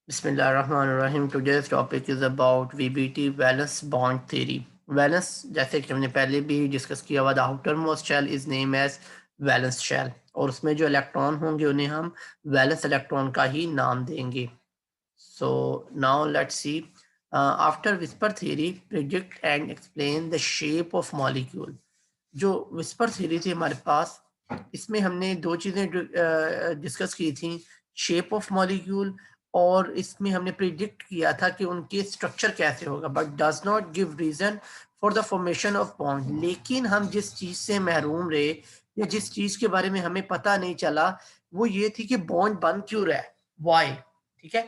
बिस्मिल्लाहिर्रहमानिर्रहीम। Today's topic is about VBT, valence bond theory. Valence, जैसे कि हमने पहले भी डिस्कस किया हुआ, the outer most shell is name as valence shell, और उसमें जो इलेक्ट्रॉन होंगे उन्हें हम वैलेंस इलेक्ट्रॉन का ही नाम देंगे. So now let's see. After whisper theory predict and explain the shape of molecule. जो विस्पर थ्योरी थी हमारे पास, इसमें हमने दो चीज़ें डिस्कस की थी, शेप ऑफ मॉलिक्यूल, और इसमें हमने प्रिडिक्ट किया था कि उनके स्ट्रक्चर कैसे होगा, but does not give reason for the formation of bond. लेकिन हम जिस चीज़ से महरूम रहे या जिस चीज़ के बारे में हमें पता नहीं चला, वो ये थी कि बॉन्ड बन क्यों रहा है, वाई. ठीक है,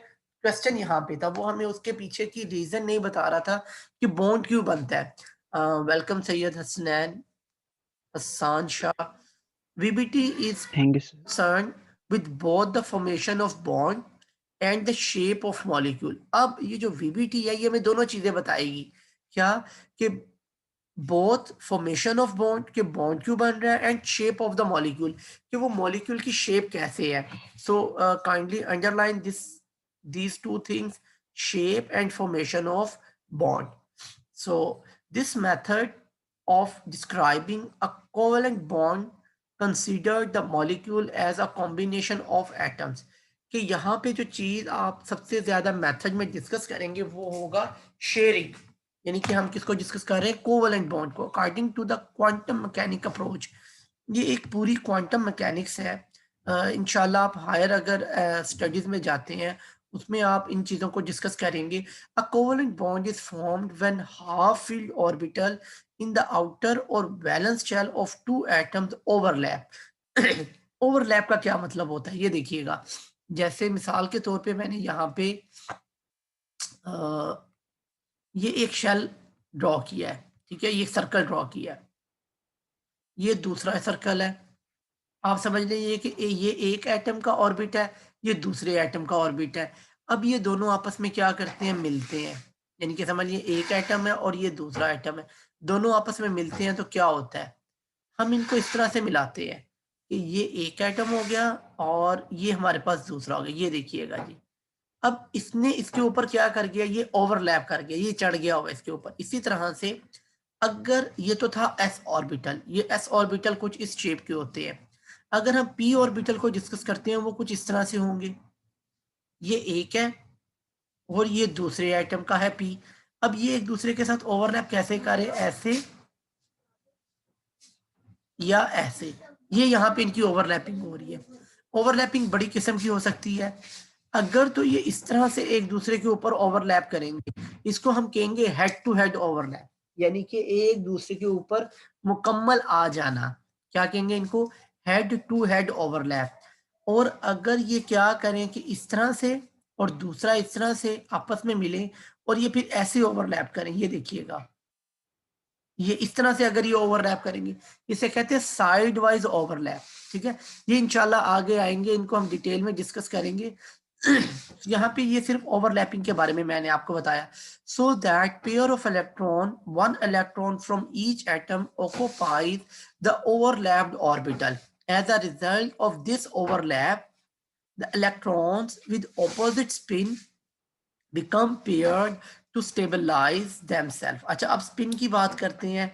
क्वेश्चन यहाँ पे था, वो हमें उसके पीछे की रीजन नहीं बता रहा था कि बॉन्ड क्यों बनता है. Welcome Syed Hasnain Hassan Shah. VBT is thank you sir. concerned with both the formation of bond and the shape of molecule. अब ये जो VBT है, ये हमें दोनों चीजें बताएगी. क्या? कि both formation of bond, कि bond क्यों बन रहा है, and shape of the molecule, कि वो molecule की shape कैसे है. So kindly underline these two things, shape and formation of bond. So this method of describing a covalent bond consider the molecule as a combination of atoms. कि यहाँ पे जो चीज आप सबसे ज्यादा मेथड में डिस्कस करेंगे वो होगा शेयरिंग. यानी कि हम किसको डिस्कस कर रहे हैं, कोवलेंट बॉन्ड को, according to the quantum mechanic approach. ये एक पूरी क्वांटम मैकेनिक्स है. इंशाल्लाह आप हायर अगर स्टडीज में जाते हैं, उसमें आप इन चीजों को डिस्कस करेंगे. A covalent bond is formed when half filled orbital in the outer or valence shell of two atoms overlap. Overlap का क्या मतलब होता है, ये देखिएगा. जैसे मिसाल के तौर पे मैंने यहाँ पे ये एक शेल ड्रॉ किया है. ठीक है, ये सर्कल ड्रॉ किया है, ये दूसरा सर्कल है. आप समझ लीजिए कि ये एक एटम का ऑर्बिट है, ये दूसरे एटम का ऑर्बिट है. अब ये दोनों आपस में क्या करते हैं, मिलते हैं. यानी कि समझ लीजिए एक एटम है और ये दूसरा एटम है, दोनों आपस में मिलते हैं, तो क्या होता है, हम इनको इस तरह से मिलाते हैं कि ये एक एटम हो गया और ये हमारे पास दूसरा हो गया. ये देखिएगा जी, अब इसने इसके ऊपर क्या कर गया, ये ओवरलैप कर गया, ये चढ़ गया हुआ इसके ऊपर. इसी तरह से अगर ये तो था एस ऑर्बिटल, ये एस ऑर्बिटल कुछ इस शेप के होते हैं. अगर हम पी ऑर्बिटल को डिस्कस करते हैं, वो कुछ इस तरह से होंगे. ये एक है और ये दूसरे एटम का है पी. अब ये एक दूसरे के साथ ओवरलैप कैसे करे, ऐसे या ऐसे. ये यहाँ पे इनकी ओवरलैपिंग हो रही है. ओवरलैपिंग बड़ी किस्म की हो सकती है. अगर तो ये इस तरह से एक दूसरे के ऊपर ओवरलैप करेंगे, इसको हम कहेंगे हेड टू हेड ओवरलैप, यानी कि एक दूसरे के ऊपर मुकम्मल आ जाना. क्या कहेंगे इनको, हेड टू हेड ओवरलैप. और अगर ये क्या करें कि इस तरह से और दूसरा इस तरह से आपस में मिले और ये फिर ऐसे ओवरलैप करें, ये देखिएगा, ये इस तरह से अगर ये ओवरलैप करेंगे, इसे कहते हैं साइड वाइज ओवरलैप. ठीक है, ये इंशाल्लाह आगे आएंगे, इनको हम डिटेल में डिस्कस करेंगे. यहाँ पे ये सिर्फ ओवरलैपिंग के बारे में मैंने आपको बताया. So that pair of electron, one electron from each atom occupies the overlapped orbital. As a result of this overlap, the electrons with opposite spin become paired to stabilize themselves. अच्छा, अब spin की बात करते हैं.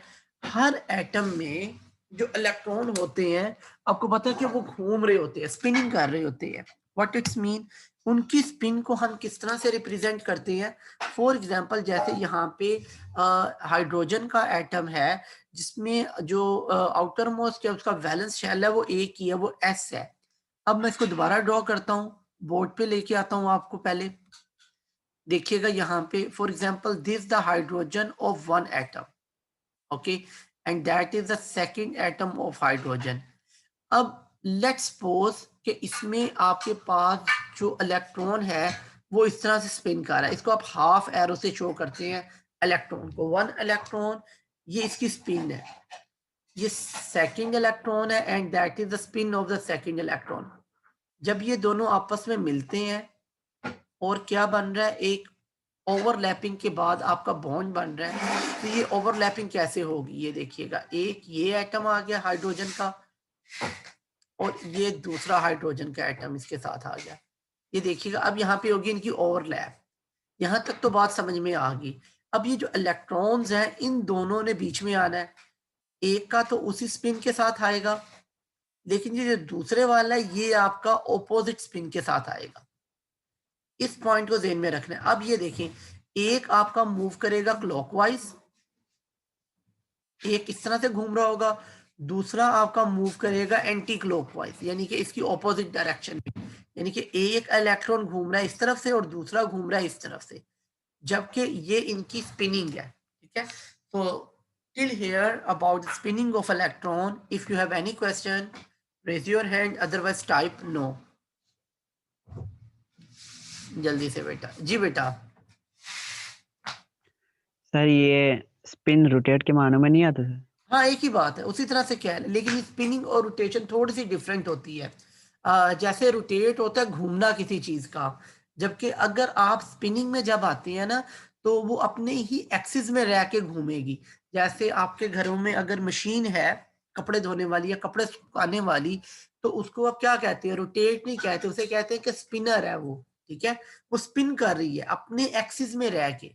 हर atom में जो electron होते हैं, आपको पता है कि वो घूम रहे होते हैं, स्पिनिंग कर रहे होते हैं. व्हाट इट्स मीन, उनकी स्पिन को हम किस तरह से रिप्रेजेंट करते हैं. फॉर एग्जांपल, जैसे यहाँ पे हाइड्रोजन का एटम है, जिसमें जो आउटर मोस्ट है उसका वैलेंस शेल है, वो एक ही है, वो एस है. अब मैं इसको दोबारा ड्रॉ करता हूँ, बोर्ड पे लेके आता हूँ आपको. पहले देखिएगा यहाँ पे, for example, this the hydrogen of one atom, okay, and that is the second atom of hydrogen. अब लेट्स सपोज कि इसमें आपके पास जो इलेक्ट्रॉन है वो इस तरह से स्पिन कर रहा है. इसको आप हाफ एरो से शो करते हैं इलेक्ट्रॉन को, वन इलेक्ट्रॉन, ये इसकी स्पिन है, ये सेकेंड इलेक्ट्रॉन है, and that is the spin off the second electron. जब ये दोनों आपस में मिलते हैं और क्या बन रहा है, एक ओवरलैपिंग के बाद आपका बॉन्ड बन रहा है. तो ये ओवरलैपिंग कैसे होगी, ये देखिएगा, एक ये एटम आ गया हाइड्रोजन का और ये दूसरा हाइड्रोजन का एटम इसके साथ आ गया. ये देखिएगा, अब यहाँ पे होगी इनकी ओवरलैप। यहाँ तक तो बात समझ में आ गई। अब ये जो इलेक्ट्रॉन्स हैं इन दोनों ने बीच में आना है, एक का तो उसी स्पिन के साथ आएगा, लेकिन ये जो दूसरे वाला है ये आपका ऑपोजिट स्पिन के साथ आएगा। इस पॉइंट को ध्यान में रखना है। अब ये देखें, एक आपका मूव करेगा क्लॉकवाइज, एक इस तरह से घूम रहा होगा, दूसरा आपका मूव करेगा एंटी क्लॉकवाइज, यानी कि इसकी ऑपोजिट डायरेक्शन में, यानी कि एक इलेक्ट्रॉन घूम रहा है इस तरफ से और दूसरा घूम रहा है इस तरफ से, जबकि ये इनकी स्पिनिंग है। ठीक है, तो till here about the spinning of electron. If you have any question, raise your hand, otherwise type no. जल्दी से बेटा। जी बेटा। सर ये स्पिन रोटेट के मानों में नहीं आता सर? हाँ, एक ही बात है, उसी तरह से क्या है, लेकिन स्पिनिंग और रोटेशन थोड़ी सी डिफरेंट होती है। जैसे रोटेट होता है घूमना किसी चीज का, जबकि अगर आप स्पिनिंग में जब आते हैं ना तो वो अपने ही एक्सिस में रह के घूमेगी। जैसे आपके घरों में अगर मशीन है कपड़े धोने वाली या कपड़े सुखाने वाली, तो उसको आप क्या कहते हैं, रोटेट नहीं कहते, उसे कहते हैं कि स्पिनर है वो। ठीक है, वो स्पिन कर रही है अपने एक्सिस में रह के,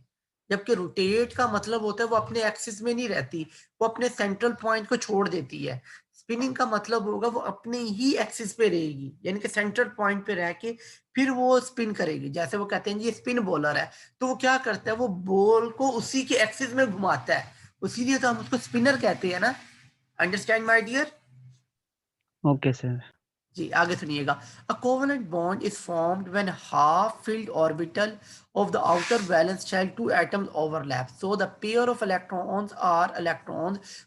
जबकि रोटेट का मतलब होता है वो अपने एक्सिस में नहीं रहती, वो अपने सेंट्रल पॉइंट को छोड़ देती है। स्पिनिंग का मतलब होगा वो अपने ही एक्सिस पे रहेगी, यानी कि सेंट्रल पॉइंट पे रह के फिर वो स्पिन करेगी। जैसे वो कहते हैं ये स्पिन बॉलर है, तो वो क्या करता है, वो बॉल को उसी के एक्सिस में घुमाता है, इसीलिए तो हम उसको स्पिनर कहते हैं ना। Understand my dear? Okay sir. जी आगे सुनिएगा। A covalent bond is formed when half-filled orbital of the outer valence shell two atoms overlap. So the pair of electrons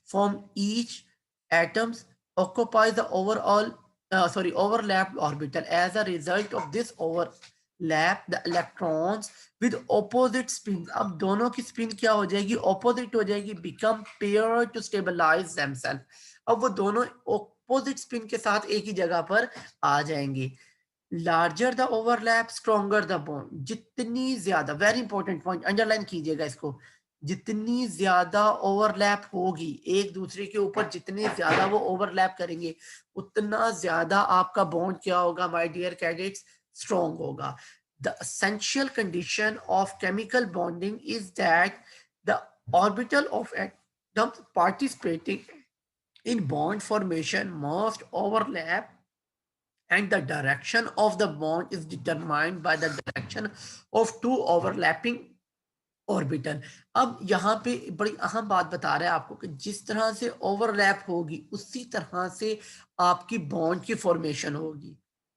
from each atoms occupies the overlapped orbital. As a result of this overlap, the electrons with opposite spins, अब दोनों की spin क्या हो जाएगी, opposite हो जाएगी, become paired to stabilize themselves. अब वो दोनों अपोजिट स्पिन के साथ एक ही जगह पर आ जाएंगे। Larger the overlap stronger the bond, जितनी ज्यादा, वेरी इंपॉर्टेंट पॉइंट, अंडरलाइन कीजिएगा इसको, जितनी ज्यादा ओवरलैप होगी एक दूसरे के ऊपर, जितने ज्यादा वो ओवरलैप करेंगे उतना ज्यादा आपका बॉन्ड क्या होगा माय डियर कैडेट्स, स्ट्रॉन्ग होगा। The essential condition of chemical bonding is that the orbital of atoms participating in bond formation must overlap, and the direction of the bond is determined by the direction of two overlapping orbital. अब यहाँ पे बड़ी अहम बात बता रहा है आपको कि जिस तरह से ओवरलैप होगी उसी तरह से आपकी बॉन्ड की फॉर्मेशन होगी,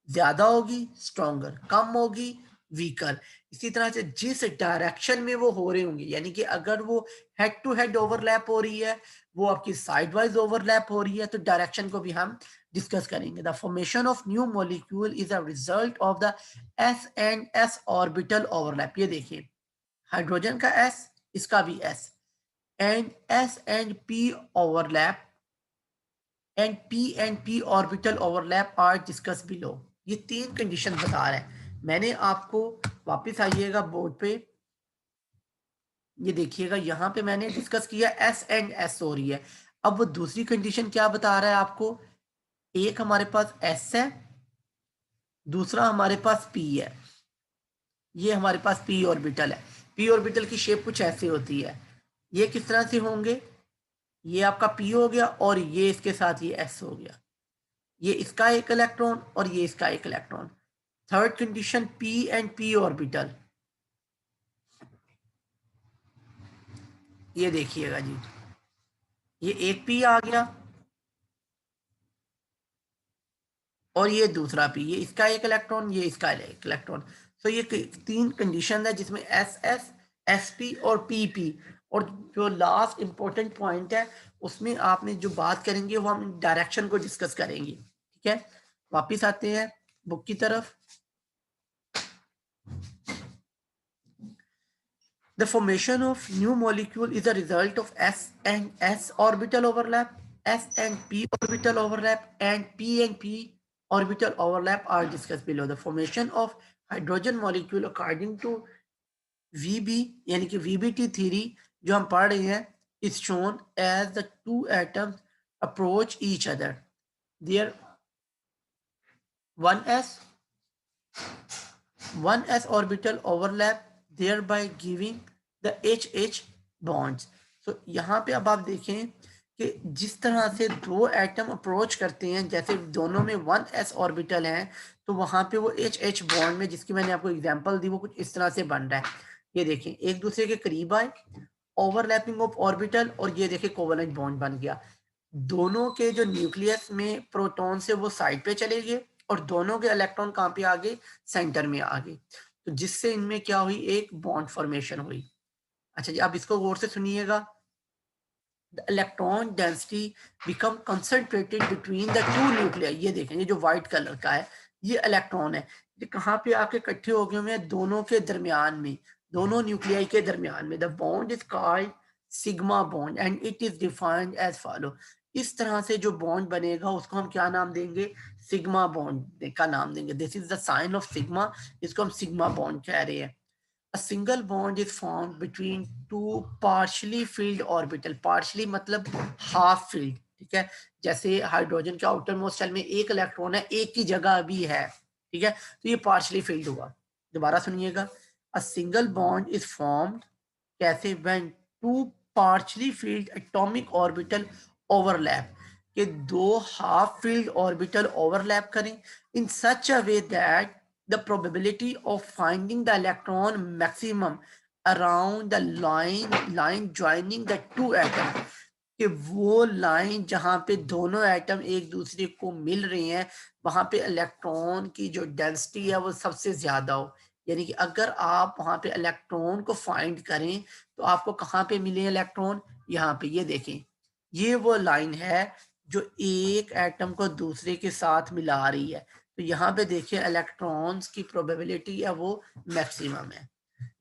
ज्यादा होगी स्ट्रॉन्गर, कम होगी वीकर। इसी तरह से जिस डायरेक्शन में वो हो रहे होंगे, यानी कि अगर वो हेड टू हेड ओवरलैप हो रही है, वो आपकी साइड वाइज ओवरलैप हो रही है, तो डायरेक्शन को भी हम डिस्कस करेंगे। The formation of new molecule is a result of the s and s orbital overlap. ये देखिए, हाइड्रोजन का S, इसका भी S, and S and P overlap and P and P orbital overlap are discuss below. ये तीन condition बता रहे हैं। मैंने आपको, वापस आइएगा बोर्ड पे, ये देखिएगा यहाँ पे मैंने डिस्कस किया S एंड S हो रही है। अब वो दूसरी कंडीशन क्या बता रहा है आपको, एक हमारे पास S है, दूसरा हमारे पास P है, ये हमारे पास P ऑर्बिटल है। P ऑर्बिटल की शेप कुछ ऐसी होती है। ये किस तरह से होंगे, ये आपका P हो गया और ये इसके साथ ये S हो गया, ये इसका एक इलेक्ट्रॉन और ये इसका एक electron. Third condition P and P orbital, ये देखिएगा जी, ये एक P आ गया और ये दूसरा P, ये इसका एक इलेक्ट्रॉन, ये इसका एक इलेक्ट्रॉन। तो ये तीन कंडीशन है जिसमें SS, SP और PP। और जो लास्ट इंपॉर्टेंट पॉइंट है उसमें आपने जो बात करेंगे वो हम डायरेक्शन को डिस्कस करेंगे। ठीक है, वापिस आते हैं बुक की तरफ। The formation of new molecule is a result of S and S orbital overlap, S and P orbital overlap, and P and P orbital overlap are discussed below. The formation of hydrogen molecule according to VB यानी कि VBT theory जो हम पढ़ रहे हैं is shown as the two atoms approach each other. There one S 1s orbital overlap thereby giving the HH bonds. So यहाँ पे अब आप देखें कि जिस तरह से दो एटम अप्रोच करते हैं, जैसे दोनों में 1s ऑर्बिटल है, तो वहां पे वो HH बॉन्ड में, जिसकी मैंने आपको एग्जांपल दी, वो कुछ इस तरह से बन रहा है। ये देखें एक दूसरे के करीब आए, ओवरलैपिंग ऑफ ऑर्बिटल, और ये देखें कोवेलेंट बॉन्ड बन गया। दोनों के जो न्यूक्लियस में प्रोटॉन से वो साइड पे चले गए, और दोनों के इलेक्ट्रॉन कहाँ पे आ गए, सेंटर में आ गए, तो जिससे इनमें क्या हुई, एक बॉन्ड फॉर्मेशन हुई। अच्छा जी, अब इसको गौर से सुनिएगा। The electron density become concentrated between the two nuclei. ये देखें, ये जो व्हाइट कलर का है, ये इलेक्ट्रॉन है, ये कहाँ पे आके इकट्ठे हो गए हैं, दोनों के दरमियान में, दोनों न्यूक्लियाई के दरमियान में। The bond is called sigma bond and it is defined as follow. इस तरह से जो बॉन्ड बनेगा उसको हम क्या नाम देंगे, सिग्मा बॉन्ड का नाम देंगे। This is the sign of sigma, इसको हम सिग्मा बॉन्ड कह रहे हैं। A single bond is formed between two partially filled orbital. Partially मतलब half filled, ठीक है। जैसे हाइड्रोजन के आउटर मोस्ट शेल में एक इलेक्ट्रॉन है, एक की जगह भी है, ठीक है, तो ये पार्शली फिल्ड हुआ। दोबारा सुनिएगा, a single bond is formed कैसे, when two partially filled atomic orbital overlap, कि दो हाफ फील्ड ऑर्बिटल ओवरलैप करें in such a way that the probability of finding the electron maximum around the line joining the two atoms, कि वो line जहां पे दोनों atom एक दूसरे को मिल रहे हैं, वहां पे इलेक्ट्रॉन की जो डेंसिटी है वो सबसे ज्यादा हो। यानी कि अगर आप वहां पे इलेक्ट्रॉन को फाइंड करें, तो आपको कहाँ पे मिले इलेक्ट्रॉन, यहाँ पे। ये देखें, ये वो लाइन है जो एक एटम को दूसरे के साथ मिला रही है, तो यहाँ पे देखिए इलेक्ट्रॉन्स की प्रोबेबिलिटी है वो मैक्सिमम है।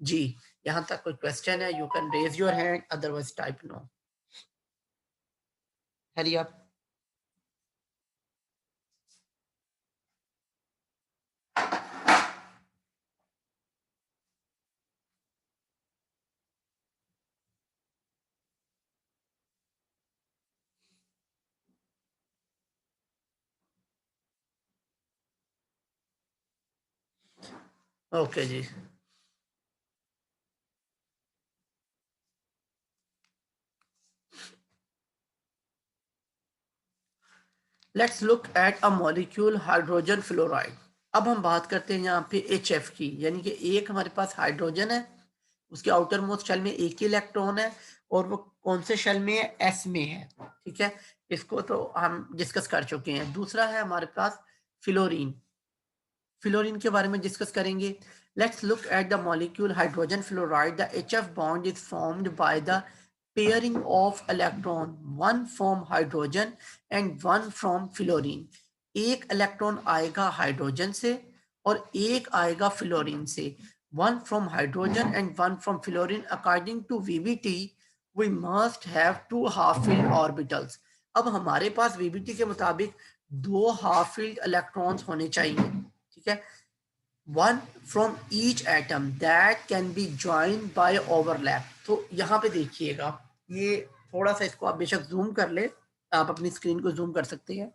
जी, यहाँ तक कोई क्वेश्चन है, you can raise your hand, otherwise type no. Hurry up. Okay जी, let's look at a molecule hydrogen fluoride. अब हम बात करते हैं यहाँ पे HF की, यानी कि एक हमारे पास हाइड्रोजन है, उसके आउटर मोस्ट शेल में एक ही इलेक्ट्रॉन है, और वो कौन से शेल में है, S में है, ठीक है। इसको तो हम डिस्कस कर चुके हैं। दूसरा है हमारे पास फ्लोरीन। फ्लोरीन के बारे में डिस्कस करेंगे। Let's look at the molecule hydrogen fluoride. The HF bond is formed by the pairing of electron, one from hydrogen and one from fluorine. एक इलेक्ट्रॉन आएगा हाइड्रोजन से और एक आएगा फ्लोरीन से। One from hydrogen and one from fluorine. According to VBT, we must have two half-filled orbitals. अब हमारे पास VBT के मुताबिक दो हाफ-filled इलेक्ट्रॉन्स होने चाहिए, ठीक है। One from each atom that can be joined by overlap. तो यहाँ पे देखिएगा, ये थोड़ा सा इसको आप बेशक जूम कर ले, आप अपनी स्क्रीन को जूम कर सकते हैं।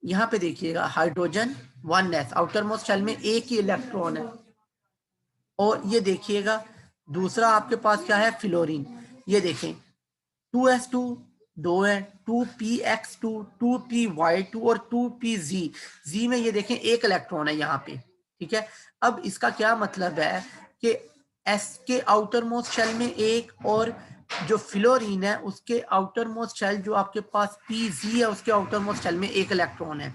यहाँ पे देखिएगा, hydrogen 1s, outer most shell में एक ही इलेक्ट्रॉन है, और ये देखिएगा दूसरा आपके पास क्या है, फ्लोरीन। ये देखें 2s2 दो है, 2px2, 2py2 और 2pz। z में ये देखें एक इलेक्ट्रॉन है यहाँ पे, ठीक है। अब इसका क्या मतलब है कि s के आउटर मोस्ट शेल में एक, और जो फ्लोरीन है उसके आउटर मोस्ट शेल जो आपके पास pz है, उसके आउटर मोस्ट शेल में एक इलेक्ट्रॉन है।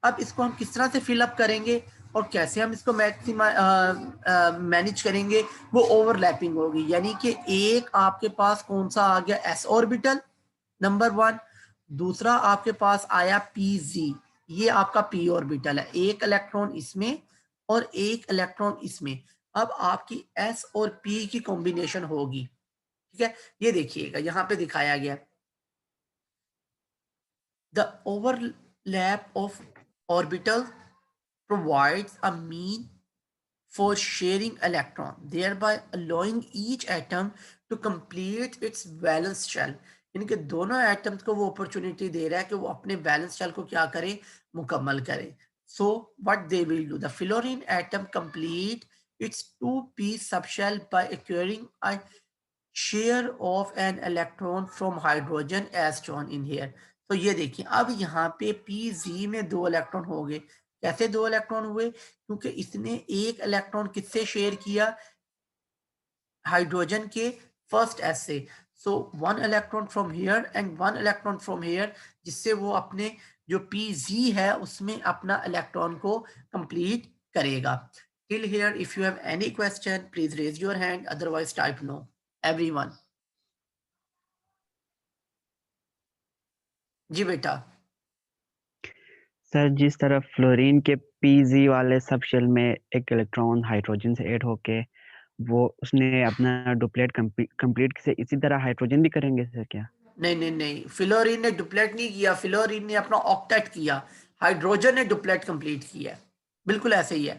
अब इसको हम किस तरह से फिलअप करेंगे और कैसे हम इसको मैनेज करेंगे, वो ओवरलैपिंग होगी। यानी कि एक आपके पास कौन सा आ गया, s ऑर्बिटल नंबर 1, दूसरा आपके पास आया pz, ये आपका p ऑर्बिटल है, एक इलेक्ट्रॉन इसमें और एक इलेक्ट्रॉन इसमें। अब आपकी s और p की कॉम्बिनेशन होगी, ठीक है। ये देखिएगा यहाँ पे दिखाया गया, the overlap of orbital provides a mean for sharing electron, thereby allowing each atom to complete its valence shell. यानी कि दोनों एटम्स को वो अपॉर्चुनिटी दे रहा है कि वो अपने वैलेंस शेल को क्या करें, मुकम्मल करें। So what they will do, the fluorine atom complete its 2p subshell by acquiring a share of an electron from hydrogen as shown in here. तो ये देखिए अब यहाँ पे pz में 2 इलेक्ट्रॉन हो गए। कैसे 2 इलेक्ट्रॉन हुए? क्योंकि इसने एक इलेक्ट्रॉन किससे शेयर किया? हाइड्रोजन के फर्स्ट एस से। सो 1 electron from here and 1 electron from here, जिससे वो अपने जो pz है उसमें अपना इलेक्ट्रॉन को कंप्लीट करेगा। Till here, if you have any question, please raise your hand. Otherwise, type no. Everyone. जी बेटा। सर जिस तरह फ्लोरीन के पीजी वाले सब शेल में एक इलेक्ट्रॉन हाइड्रोजन से ऐड होके वो उसने अपना डुप्लेट कंप्लीट से इसी तरह हाइड्रोजन भी करेंगे सर क्या? नहीं नहीं नहीं, फ्लोरीन ने डुप्लेट नहीं किया, फ्लोरीन ने अपना ऑक्टेट किया, हाइड्रोजन ने डुप्लेट कंप्लीट किया। बिल्कुल ऐसे ही है।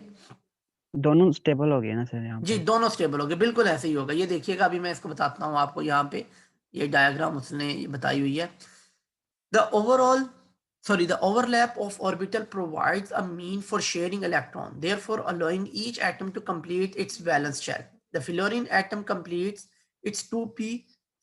दोनों स्टेबल हो गए ना सर यहाँ जी पे? दोनों स्टेबल हो गए, बिल्कुल ऐसे ही होगा। ये देखिएगा अभी मैं इसको बताता हूँ आपको, यहाँ पे ये डायग्राम उसने बताई हुई है। The overlap of orbital provides a mean for sharing electron, therefore allowing each atom to complete its valence shell. The fluorine atom completes its 2p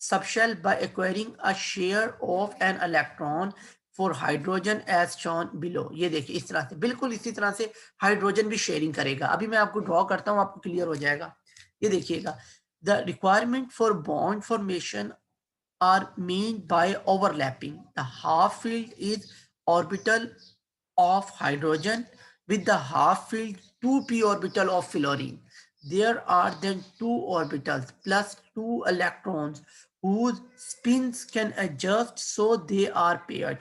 subshell by acquiring a share of an electron for hydrogen as shown below. ये देखिए इस तरह से, बिल्कुल इसी तरह से hydrogen भी शेयरिंग करेगा। अभी मैं आपको ड्रॉ करता हूँ, आपको क्लियर हो जाएगा। ये देखिएगा, the requirement for bond formation are meant by overlapping. The half field is orbital of hydrogen with the half field 2p orbital of fluorine. There are then 2 orbitals plus 2 electrons whose spins can adjust so they are paired.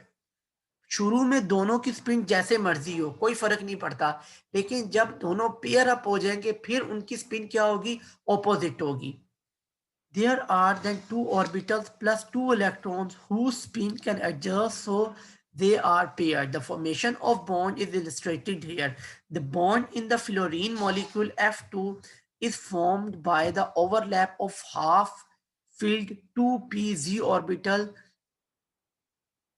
शुरू में दोनों की spin जैसे मर्जी हो, कोई फर्क नहीं पड़ता, लेकिन जब दोनों पेयर अप हो जाएंगे फिर उनकी स्पिन क्या होगी? ऑपोजिट होगी। There are then 2 orbitals plus 2 electrons whose spin can adjust so they are paired. The formation of bond is illustrated here. The bond in the fluorine molecule F2 is formed by the overlap of half-filled 2pz orbital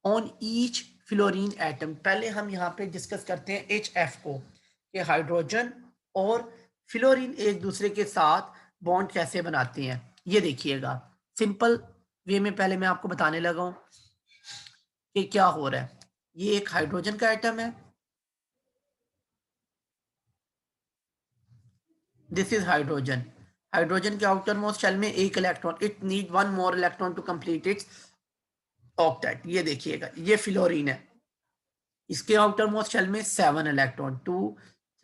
on each fluorine atom. पहले हम यहाँ पे discuss करते हैं HF को, कि hydrogen और fluorine एक दूसरे के साथ बॉन्ड कैसे बनाते हैं। ये देखिएगा सिंपल वे में पहले मैं आपको बताने लगा हूं कि क्या हो रहा है। ये एक हाइड्रोजन का एटम है, दिस इज हाइड्रोजन। हाइड्रोजन के आउटर मोस्ट शेल में एक electron, it need 1 more electron to complete its octet. ये देखिएगा ये फ्लोरीन है, इसके आउटर मोस्ट शेल में 7 इलेक्ट्रॉन, 2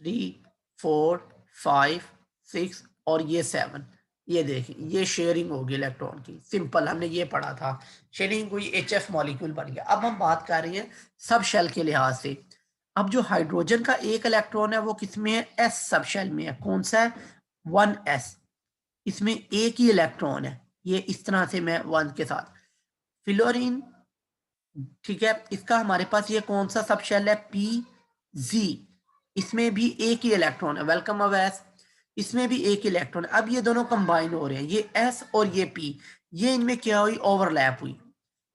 3 4 5 6 और ये 7। ये देखें ये शेयरिंग होगी इलेक्ट्रॉन की, सिंपल हमने ये पढ़ा था, शेयरिंग हुई, HF मॉलिक्यूल बन गया। अब हम बात कर रहे हैं सब शेल के लिहाज से। अब जो हाइड्रोजन का एक इलेक्ट्रॉन है वो किसमें है? S सब शेल में है। कौन सा है? 1s। इसमें एक ही इलेक्ट्रॉन है, ये इस तरह से मैं 1 के साथ। फ्लोरीन, ठीक है, इसका हमारे पास ये कौन सा सब शेल है? PZ। इसमें भी एक ही इलेक्ट्रॉन है, वेलकम अवैस। इसमें भी एक इलेक्ट्रॉन। अब ये दोनों कंबाइन हो रहे हैं, ये S और ये P, ये इनमें क्या हुई? ओवरलैप हुई।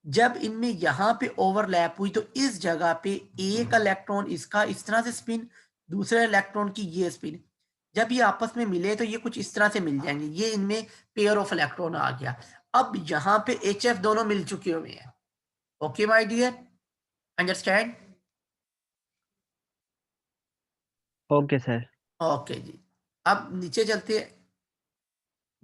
जब इनमें यहाँ पे ओवरलैप हुई तो इस जगह पे एक इलेक्ट्रॉन इसका इस तरह से स्पिन, दूसरे इलेक्ट्रॉन की ये स्पिन, जब ये आपस में मिले तो ये कुछ इस तरह से मिल जाएंगे। ये इनमें पेयर ऑफ इलेक्ट्रॉन आ गया। अब यहाँ पे HF दोनों मिल चुके हुए हैं। Okay my dear, understand? Okay sir. Okay जी। अब नीचे चलते हैं।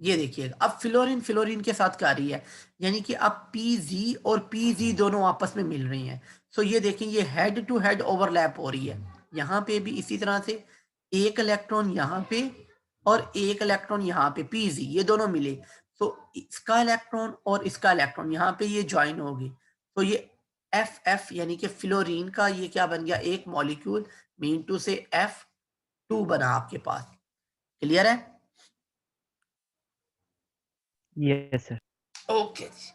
ये देखिएगा अब फ्लोरीन फ्लोरीन के साथ क्या रही है, यानी कि अब PZ और PZ दोनों आपस में मिल रही हैं। सो ये देखें ये हेड टू हेड ओवरलैप हो रही है। यहाँ पे भी इसी तरह से एक इलेक्ट्रॉन यहाँ पे और एक इलेक्ट्रॉन यहाँ पे, PZ ये दोनों मिले तो इसका इलेक्ट्रॉन और इसका इलेक्ट्रॉन यहाँ पे ये ज्वाइन हो गई। तो ये FF यानी कि फ्लोरीन का ये क्या बन गया? एक मॉलिक्यूल, मीन टू से F2 बना आपके पास। क्लियर है? Yes sir. ओके जी,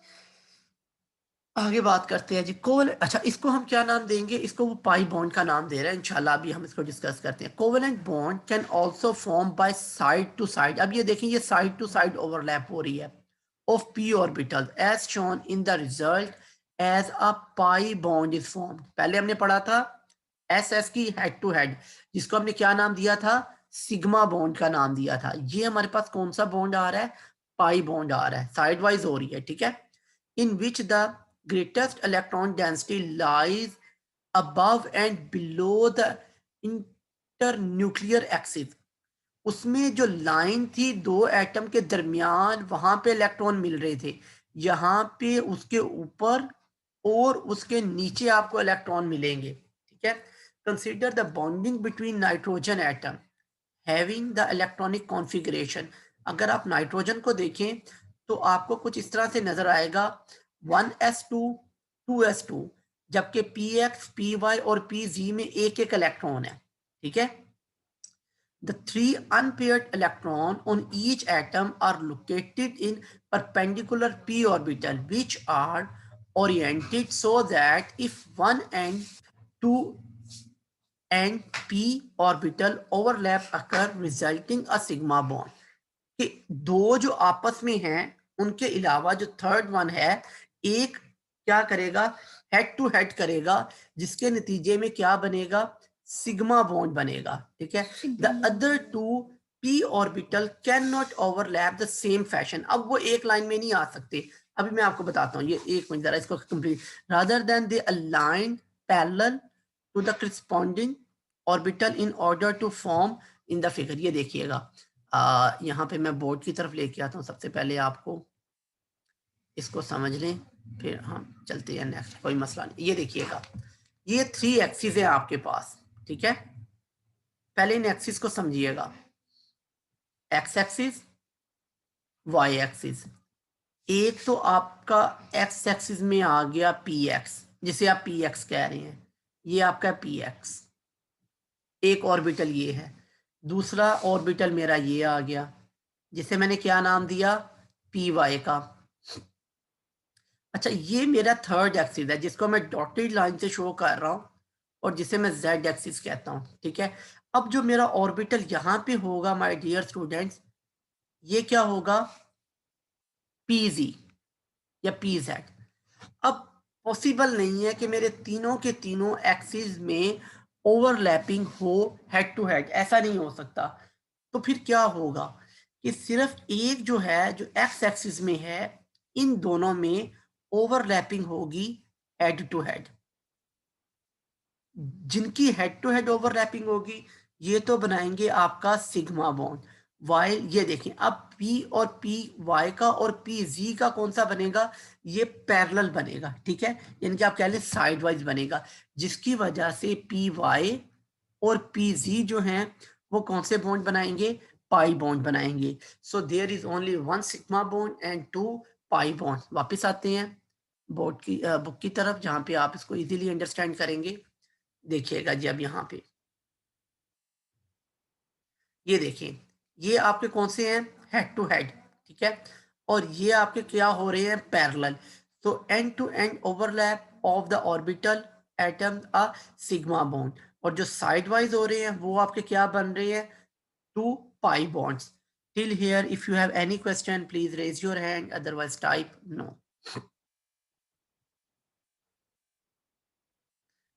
आगे बात करते हैं जी। कोवलेंट, अच्छा इसको हम क्या नाम देंगे? इसको वो पाई बॉन्ड का नाम दे रहे हैं, इंशाल्लाह अभी हम इसको डिस्कस करते हैं। Covalent bond can also form by side to side. अब ये देखें ये साइड टू साइड ओवरलैप हो रही है of p orbital as shown in the result as a pi bond is formed. पहले हमने पढ़ा था SS की हेड टू हेड, जिसको हमने क्या नाम दिया था? सिग्मा बॉन्ड का नाम दिया था। ये हमारे पास कौन सा बॉन्ड आ रहा है, पाई बॉन्ड आ रहा है, साइड वाइज हो रही है, ठीक है। In which the greatest electron density lies above and below the internuclear axis. उसमें जो लाइन थी दो एटम के दरमियान, वहां पे इलेक्ट्रॉन मिल रहे थे, यहाँ पे उसके ऊपर और उसके नीचे आपको इलेक्ट्रॉन मिलेंगे, ठीक है। Consider the bonding between nitrogen atom having the electronic configuration. अगर आप नाइट्रोजन को देखें तो आपको कुछ इस तरह से नजर आएगा 1s2 2s2, जबकि px py और pz में एक एक इलेक्ट्रॉन है, ठीक है। The three unpaired electrons on each atom are located in perpendicular p orbital, which are oriented so that if one and two and p orbital overlap occur, resulting a sigma bond. कि दो जो आपस में हैं उनके अलावा जो third one है, एक क्या करेगा, हेड टू हेड करेगा, जिसके नतीजे में क्या बनेगा, सिग्मा बॉन्ड बनेगा, ठीक है। The other two p orbital can not overlap the same fashion. अब वो एक लाइन में नहीं आ सकते, अभी मैं आपको बताता हूँ, ये एक मिनट जरा इसको complete. Rather than they align parallel to the corresponding orbital in order to form in the figure. ये देखिएगा, यहाँ पे मैं बोर्ड की तरफ लेके आता हूँ। सबसे पहले आपको इसको समझ लें, फिर हम चलते हैं नेक्स्ट, कोई मसला नहीं। ये देखिएगा, ये 3 एक्सिस है आपके पास, ठीक है। पहले इन एक्सिस को समझिएगा, एक्स एक्सिस, वाई एक्सिस। एक तो आपका एक्स एक्सिस में आ गया पी एक्स, जिसे आप पी एक्स कह रहे हैं, ये आपका पी एक्स, एक ऑर्बिटल ये है। दूसरा ऑर्बिटल मेरा ये आ गया, जिसे मैंने क्या नाम दिया, पी वाई का। अच्छा, ये मेरा थर्ड एक्सिस है, जिसको मैं डॉटेड लाइन से शो कर रहा हूँ और जिसे मैं जेड एक्सिस कहता हूँ, ठीक है। अब जो मेरा ऑर्बिटल यहाँ पे होगा माय डियर स्टूडेंट्स, ये क्या होगा, पीजी या पी जेड। अब पॉसिबल नहीं है कि मेरे तीनों के तीनों एक्सिस में ओवरलैपिंग हो हेड टू हेड, ऐसा नहीं हो सकता। तो फिर क्या होगा कि सिर्फ एक जो है, जो एक्स एक्सिस में है, इन दोनों में ओवरलैपिंग होगी हेड टू हेड। जिनकी हेड टू हेड ओवरलैपिंग होगी ये तो बनाएंगे आपका सिग्मा बॉन्ड। वाइल ये देखें, अब P और पी वाई का और पी जी का कौन सा बनेगा, ये पैरेलल बनेगा, ठीक है। यानी कि आप कह लें साइड वाइज बनेगा, जिसकी वजह से पी वाई और पी जी जो हैं वो कौन से बॉन्ड बनाएंगे, पाई बॉन्ड बनाएंगे। So there is only one sigma bond and two pi bond. वापस आते हैं बोर्ड की बुक की तरफ, जहां पे आप इसको इजीली अंडरस्टैंड करेंगे। देखिएगा जी, अब यहाँ पे ये देखिए, ये आपके कौन से हैं, हेड टू हेड, ठीक है। और ये आपके क्या हो रहे हैं, पैरेलल। तो end to end overlap of the orbital atom a sigma bond, और जो साइड वाइज हो रहे हैं वो आपके क्या बन रहे हैं, two pi bonds. Till here if you have any question please raise your hand, otherwise type no.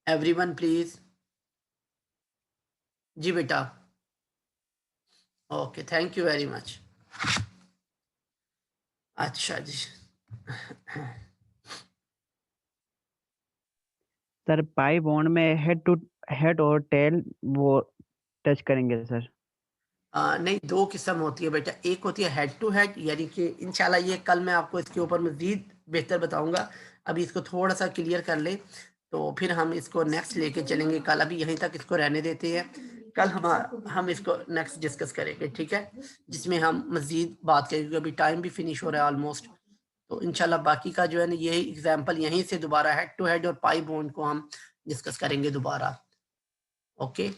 Everyone please. जी बेटा, okay, thank you very much. अच्छा जी। सर पाई बॉन्ड में हेड टू हेड और टेल वो touch करेंगे sir. नहीं, दो किस्म होती है बेटा, एक होती है हेड टू हेड, यानी कि इंशाल्लाह ये कल मैं आपको इसके ऊपर मजीद बेहतर बताऊंगा। अभी इसको थोड़ा सा क्लियर कर ले तो फिर हम इसको नेक्स्ट लेके चलेंगे कल। अभी यहीं तक इसको रहने देते हैं, कल हम इसको नेक्स्ट डिस्कस करेंगे, ठीक है, जिसमें हम मजीद बात करेंगे। अभी टाइम भी फिनिश हो रहा है ऑलमोस्ट, तो इंशाल्लाह बाकी का जो है ना, यही एग्जाम्पल यहीं से दोबारा हेड टू हेड और पाई बॉन्ड को हम डिस्कस करेंगे दोबारा। ओके।